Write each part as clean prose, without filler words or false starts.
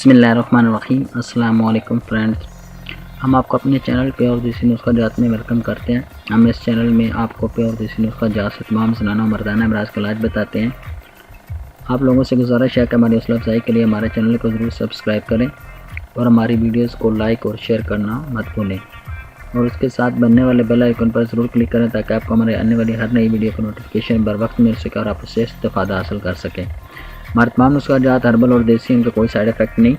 बिस्मिल्लाहिर्रहमानिर्रहीम। अस्सलाम वालेकुम फ्रेंड्स, हम आपको अपने चैनल पे और देसी नुस्खा जात में वेलकम करते हैं। हम इस चैनल में आपको पे और देसी नुस्खा जात से तमाम ज़नाना मर्दाना अमराज का इलाज बताते हैं। आप लोगों से गुजारिश है कि हमारी हौसला अफजाई के लिए हमारे चैनल को ज़रूर सब्सक्राइब करें और हमारी वीडियोज़ को लाइक और शेयर करना मत भूलें, और उसके साथ बनने वाले बेल आइकन पर ज़रूर क्लिक करें ताकि आपको हमारे आने वाली हर नई वीडियो का नोटिफिकेशन बर वक्त मिल सके और आप उससे इस्तेफ़ादा हासिल कर सकें। हमारे तमाम नुस्खा जात हर्बल और देसी, इनका कोई साइड इफ़ेक्ट नहीं।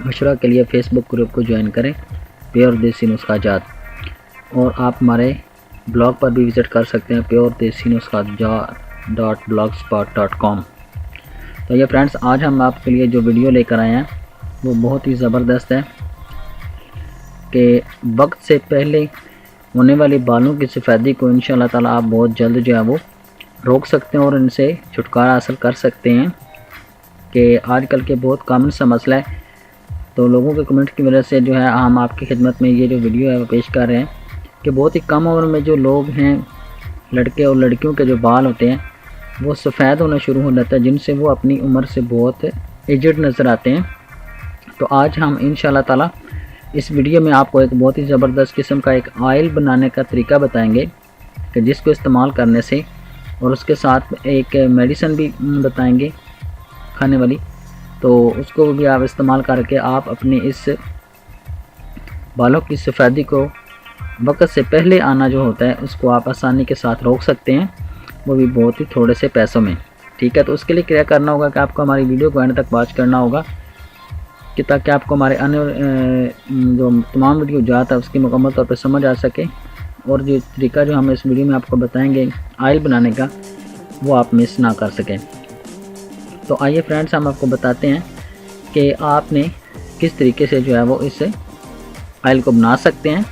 मशवरा के लिए फ़ेसबुक ग्रुप को ज्वाइन करें, प्योर देसी नुस्खा जात, और आप हमारे ब्लॉग पर भी विज़िट कर सकते हैं प्योर देसी नुस्खा .blogspot.com। तो ये फ्रेंड्स, आज हम आपके लिए जो वीडियो लेकर आए हैं वो बहुत ही ज़बरदस्त है कि वक्त से पहले होने वाली बालों की सफ़ेदी को इंशाअल्लाह ताला आप बहुत जल्द जो है वो रोक सकते हैं और इनसे छुटकारा हासिल कर सकते हैं। कि आजकल के बहुत कॉमन सा मसला है, तो लोगों के कमेंट की वजह से जो है हम आपकी खिदमत में ये जो वीडियो है वो पेश कर रहे हैं कि बहुत ही कम उम्र में जो लोग हैं, लड़के और लड़कियों के जो बाल होते हैं वो सफ़ेद होना शुरू हो जाता है, जिनसे वो अपनी उम्र से बहुत एजड नज़र आते हैं। तो आज हम इंशाअल्लाह ताला इस वीडियो में आपको एक बहुत ही ज़बरदस्त किस्म का एक ऑयल बनाने का तरीका बताएंगे कि जिसको इस्तेमाल करने से, और उसके साथ एक मेडिसिन भी बताएंगे खाने वाली, तो उसको भी आप इस्तेमाल करके आप अपने इस बालों की सफ़ेदी को वक्त से पहले आना जो होता है उसको आप आसानी के साथ रोक सकते हैं, वो भी बहुत ही थोड़े से पैसों में। ठीक है, तो उसके लिए क्या करना होगा कि आपको हमारी वीडियो को एंड तक वॉच करना होगा कि ताकि आपको हमारे अन्य जो तमाम वीडियो जाता है उसकी मुकम्मल तौर पर समझ आ सके, और जो तरीका जो हम इस वीडियो में आपको बताएंगे ऑयल बनाने का वो आप मिस ना कर सकें। तो आइए फ्रेंड्स, हम आपको बताते हैं कि आपने किस तरीके से जो है वो इस ऑयल को बना सकते हैं।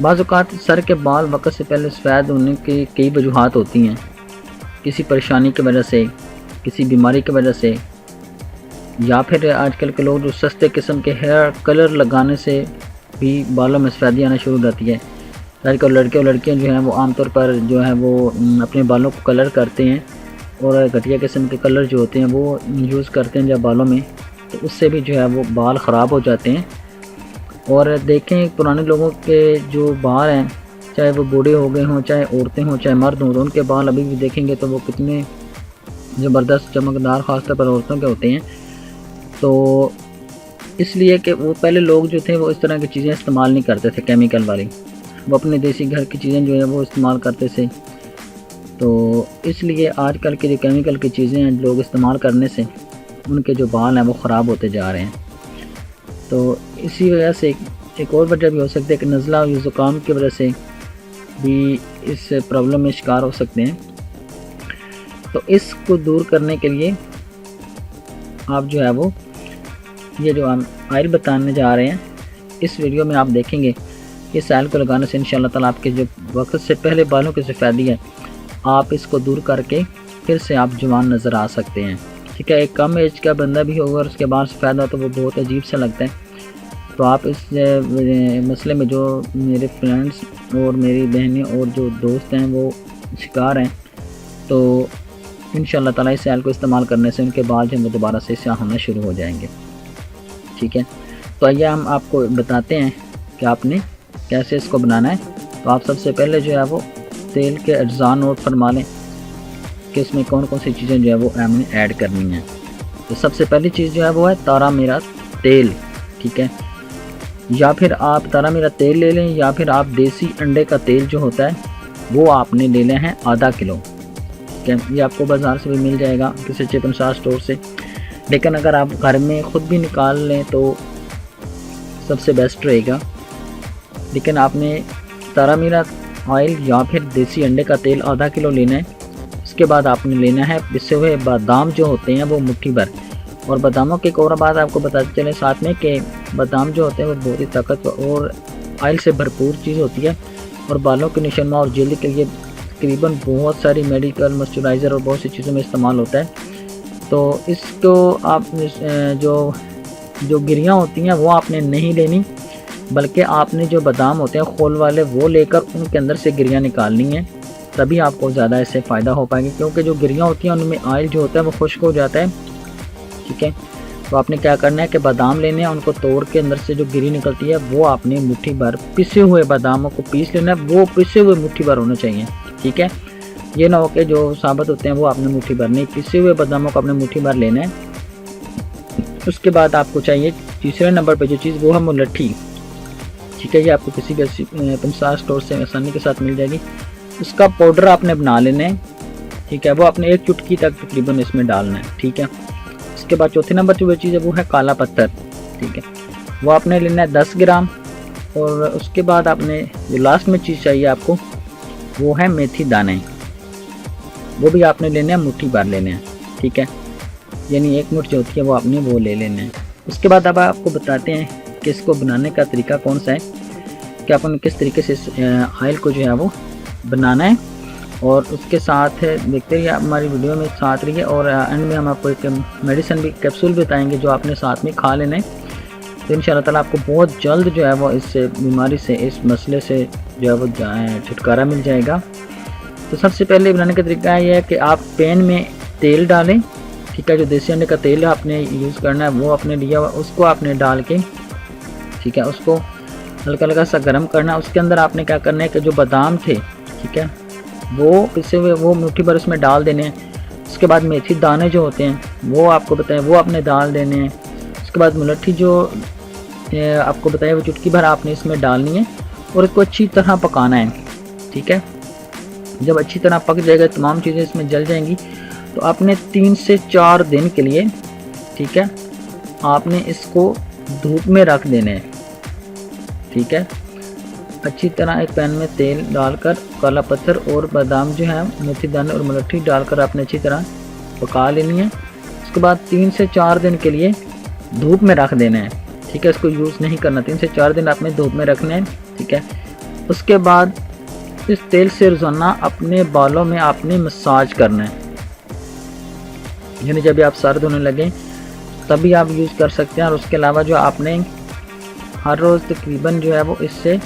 बाज़ औक़ात सर के बाल वक्त से पहले सफ़ेद होने की कई वजूहात होती हैं, किसी परेशानी की वजह से, किसी बीमारी की वजह से, या फिर आजकल के लोग जो सस्ते किस्म के हेयर कलर लगाने से भी बालों में सफ़ेदी आना शुरू हो जाती है। आजकल लड़के और लड़कियाँ जो हैं वो आमतौर पर जो है वो अपने बालों को कलर करते हैं, और घटिया किस्म के कलर जो होते हैं वो यूज़ करते हैं जब बालों में, तो उससे भी जो है वो बाल ख़राब हो जाते हैं। और देखें, पुराने लोगों के जो बाल हैं, चाहे वो बूढ़े हो गए हों, चाहे औरतें हों, चाहे मर्द हों, तो उनके बाल अभी भी देखेंगे तो वो कितने ज़बरदस्त चमकदार ख़ासतौर पर औरतों के होते हैं। तो इसलिए कि वो पहले लोग जो थे वो इस तरह की चीज़ें इस्तेमाल नहीं करते थे केमिकल वाली, वो अपने देसी घर की चीज़ें जो है वो इस्तेमाल करते थे। तो इसलिए आजकल के जो केमिकल की चीज़ें हैं लोग इस्तेमाल करने से उनके जो बाल हैं वो ख़राब होते जा रहे हैं। तो इसी वजह से एक और वजह भी हो सकती है कि नज़ला और ज़ुकाम की वजह से भी इस प्रॉब्लम में शिकार हो सकते हैं। तो इसको दूर करने के लिए आप जो है वो ये जो हम ऑयल बताने जा रहे हैं इस वीडियो में आप देखेंगे कि इस ऑयल को लगाने से इंशाअल्लाह ताला आपके जो वक्त से पहले बालों की सफ़ेदी है आप इसको दूर करके फिर से आप जवान नज़र आ सकते हैं। ठीक है, एक कम एज का बंदा भी होगा और उसके बाल सफ़ेद हो तो वो बहुत अजीब सा लगता है। तो आप इस मसले में जो मेरे फ्रेंड्स और मेरी बहनें और जो दोस्त हैं वो शिकार हैं, तो इंशाअल्लाह ताला इस ऑयल को इस्तेमाल करने से उनके बाल जो है दोबारा से स्याह होना शुरू हो जाएंगे। ठीक है, तो आइए हम आपको बताते हैं कि आपने कैसे इसको बनाना है। तो आप सबसे पहले जो है वो तेल के अज्जा नोट फरमा लें कि इसमें कौन कौन सी चीज़ें जो है वो हमने ऐड करनी है। तो सबसे पहली चीज़ जो है वो है तारा मीरा तेल। ठीक है, या फिर आप तारा मीरा तेल ले लें, या फिर आप देसी अंडे का तेल जो होता है वो आपने ले लें हैं आधा किलो। ठीक है, ये आपको बाज़ार से भी मिल जाएगा, किसी चिकनसार स्टोर से, लेकिन अगर आप घर में ख़ुद भी निकाल लें तो सबसे बेस्ट रहेगा। लेकिन आपने तारा मीरा ऑयल या फिर देसी अंडे का तेल आधा किलो लेना है। उसके बाद आपने लेना है पिसे हुए बादाम जो होते हैं वो मुट्ठी भर। और बादामों की एक और बात आपको बताते चले साथ में कि बादाम जो होते हैं वो बहुत ही ताकतवर और ऑयल से भरपूर चीज़ होती है, और बालों की निशनमा और जल्द के लिए तकरीबन बहुत सारी मेडिकल मॉइस्चराइज़र और बहुत सी चीज़ों में इस्तेमाल होता है। तो इसको आप जो गिरियाँ होती हैं वो आपने नहीं लेनी, बल्कि आपने जो बादाम होते हैं खोल वाले वो लेकर उनके अंदर से गिरियाँ निकालनी हैं, तभी आपको ज़्यादा इससे फ़ायदा हो पाएगा। क्योंकि जो गिरियाँ होती हैं उनमें ऑयल जो होता है वो खुश्क हो जाता है। ठीक है, तो आपने क्या करना है कि बादाम लेने हैं, उनको तोड़ के अंदर से जो गिरी निकलती है वो आपने मुट्ठी भर पिसे हुए बादामों को पीस लेना है, वो पिसे हुए मुट्ठी भर होने चाहिए। ठीक है, ये ना हो कि जो साबुत होते हैं वो आपने मुट्ठी भर नहीं, पिसे हुए बादामों को आपने मुट्ठी भर लेना है। उसके बाद आपको चाहिए तीसरे नंबर पे जो चीज़ वो है मुलट्ठी। ठीक है, ये आपको किसी भी पंसार स्टोर से आसानी के साथ मिल जाएगी। उसका पाउडर आपने बना लेना है। ठीक है, वो आपने 1 चुटकी तक तकरीबन इसमें डालना है। ठीक है, उसके बाद चौथे नंबर जो चीज़ है वो है काला पत्थर। ठीक है, वो आपने लेना है 10 ग्राम। और उसके बाद आपने जो लास्ट में चीज़ चाहिए आपको वो है मेथी दाने, वो भी आपने लेने हैं, मुट्ठी भर लेने हैं। ठीक है, यानी 1 मुट्ठी जो होती है वो आपने वो ले लेने हैं। उसके बाद अब आपको बताते हैं कि इसको बनाने का तरीका कौन सा है, कि अपन किस तरीके से इस ऑयल को जो है वो बनाना है। और उसके साथ देखते रहिए आप हमारी वीडियो में साथ रहिए। और एंड में हम आपको एक मेडिसिन भी कैप्सूल बताएंगे जो आपने साथ में खा लेना है। तो इंशाल्लाह ताला आपको बहुत जल्द जो है वो इस बीमारी से, इस मसले से जो है वो छुटकारा मिल जाएगा। तो सबसे पहले बनाने का तरीका ये है कि आप पैन में तेल डालें। ठीक है, जो देसी अंडे का तेल आपने यूज़ करना है वो आपने लिया हुआ, उसको आपने डाल के, ठीक है, उसको हल्का हल्का सा गर्म करना है। उसके अंदर आपने क्या करना है कि जो बादाम थे, ठीक है, वो पिसे हुए वो मुट्ठी भर उसमें डाल देने हैं। उसके बाद मेथी दाने जो होते हैं वो आपको बताएं वो आपने डाल देने हैं। उसके बाद मुलट्ठी जो आपको बताया वो चुटकी भर आपने इसमें डालनी है और इसको अच्छी तरह पकाना है। ठीक है, जब अच्छी तरह पक जाएगा, तमाम चीज़ें इसमें जल जाएंगी, तो आपने 3 से 4 दिन के लिए, ठीक है, आपने इसको धूप में रख देना है। ठीक है, अच्छी तरह एक पैन में तेल डालकर काला पत्थर और बादाम जो है, मेथी दाने और मुलट्ठी डालकर आपने अच्छी तरह पका लेनी है। उसके बाद 3 से 4 दिन के लिए धूप में रख देना है। ठीक है, इसको यूज़ नहीं करना, 3 से 4 दिन आपने धूप में रखना है। ठीक है, उसके बाद इस तेल से रोज़ाना अपने बालों में आपने मसाज करना है, यानी जब भी आप सर धोने लगें तभी आप यूज़ कर सकते हैं। और उसके अलावा जो आपने हर रोज़ तकरीबन जो है वो इससे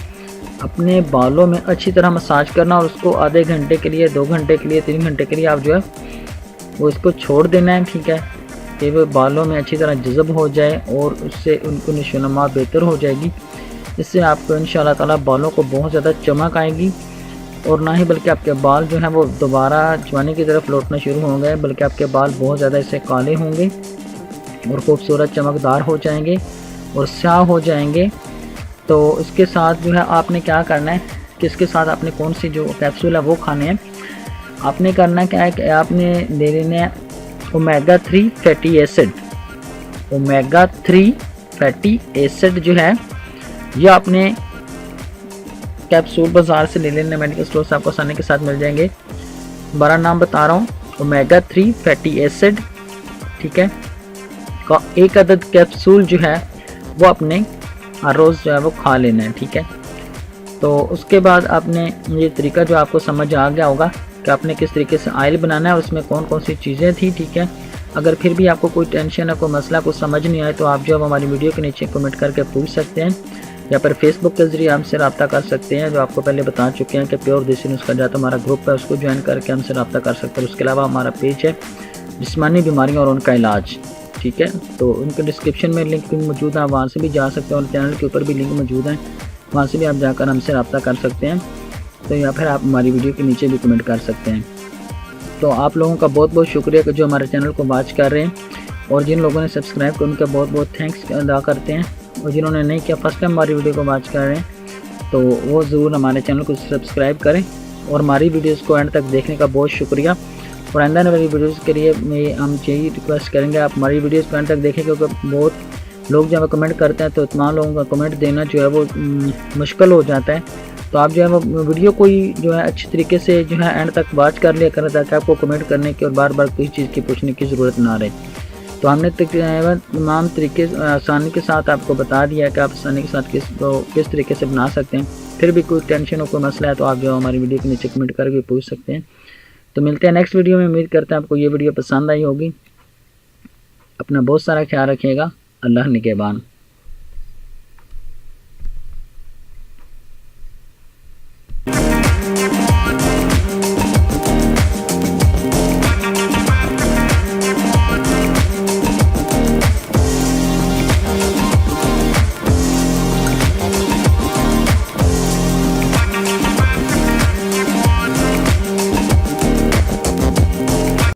अपने बालों में अच्छी तरह मसाज करना और उसको आधे घंटे के लिए, 2 घंटे के लिए, 3 घंटे के लिए आप जो है वो इसको छोड़ देना है। ठीक है, कि वो बालों में अच्छी तरह जज़ब हो जाए और उससे उनको नशोनुमा बेहतर हो जाएगी। इससे आपको इंशाल्लाह ताला बालों को बहुत ज़्यादा चमक आएगी और ना ही बल्कि आपके बाल जो हैं वो दोबारा जवानी की तरफ लौटना शुरू होंगे, बल्कि आपके बाल बहुत ज़्यादा इससे काले होंगे और खूबसूरत चमकदार हो जाएंगे और स्याह हो जाएंगे। तो इसके साथ जो है आपने क्या करना है कि इसके साथ आपने कौन सी जो कैप्सूल है वो खाने हैं। आपने करना क्या है कि आपने ले लेना है omega 3 fatty acid. Omega 3 fatty acid जो है ये आपने कैप्सूल बाज़ार से ले लेना, मेडिकल स्टोर से आपको आसानी के साथ मिल जाएंगे। 12 नाम बता रहा हूँ, ओमेगा 3 फैटी एसिड, ठीक है, का 1 अदद कैप्सूल जो है वो अपने हर रोज़ जो है वो खा लेना है। ठीक है, तो उसके बाद आपने ये तरीका जो आपको समझ आ गया होगा कि आपने किस तरीके से ऑयल बनाना है और उसमें कौन कौन सी चीज़ें थी। ठीक है, अगर फिर भी आपको कोई टेंशन है, कोई मसला कुछ समझ नहीं आए, तो आप जो हमारी वीडियो के नीचे कमेंट करके पूछ सकते हैं या फिर फेसबुक के ज़रिए हमसे रब्ता कर सकते हैं, जो आपको पहले बता चुके हैं कि प्योर देसी नुस्खा जात हमारा ग्रुप है, उसको ज्वाइन करके हमसे रब्ता कर सकते हैं। उसके अलावा हमारा पेज है जिस्मानी बीमारियाँ और उनका इलाज। ठीक है, तो उनके डिस्क्रिप्शन में लिंक भी मौजूद है, वहाँ से भी जा सकते हैं और चैनल के ऊपर भी लिंक मौजूद है, वहाँ से भी आप जाकर हमसे रब्ता कर सकते हैं। तो या फिर आप हमारी वीडियो के नीचे भी कमेंट कर सकते हैं। तो आप लोगों का बहुत बहुत शुक्रिया कि जो हमारे चैनल को वॉच कर रहे हैं, और जिन लोगों ने सब्सक्राइब किया उनका बहुत बहुत थैंक्स अदा करते हैं, और जिन्होंने नहीं किया, फर्स्ट टाइम हमारी वीडियो को वॉच कर रहे हैं, तो वो ज़रूर हमारे चैनल को सब्सक्राइब करें और हमारी वीडियोज़ को एंड तक देखने का बहुत शुक्रिया। और आइंदा वाली वीडियोज़ के लिए हम यही रिक्वेस्ट करेंगे आप हमारी वीडियोज़ को एंड तक देखें, क्योंकि बहुत लोग जब कमेंट करते हैं तो तमाम लोगों का कमेंट देना जो है वो मुश्किल हो जाता है। तो आप जो है वो वीडियो कोई जो है अच्छी तरीके से जो है एंड तक वॉच कर लिया करें, ताकि आपको कमेंट करने की और बार बार किसी चीज़ की पूछने की ज़रूरत ना रहे। तो हमने तमाम तरीके आसानी के साथ आपको बता दिया है कि आप आसानी के साथ किस तरीके से बना सकते हैं। फिर भी कोई टेंशन हो, कोई मसला है, तो आप जो हमारी वीडियो के नीचे कमेंट करके पूछ सकते हैं। तो मिलते हैं नेक्स्ट वीडियो में। उम्मीद करते हैं आपको ये वीडियो पसंद आई होगी। अपना बहुत सारा ख्याल रखिएगा। अल्लाह निगहबान।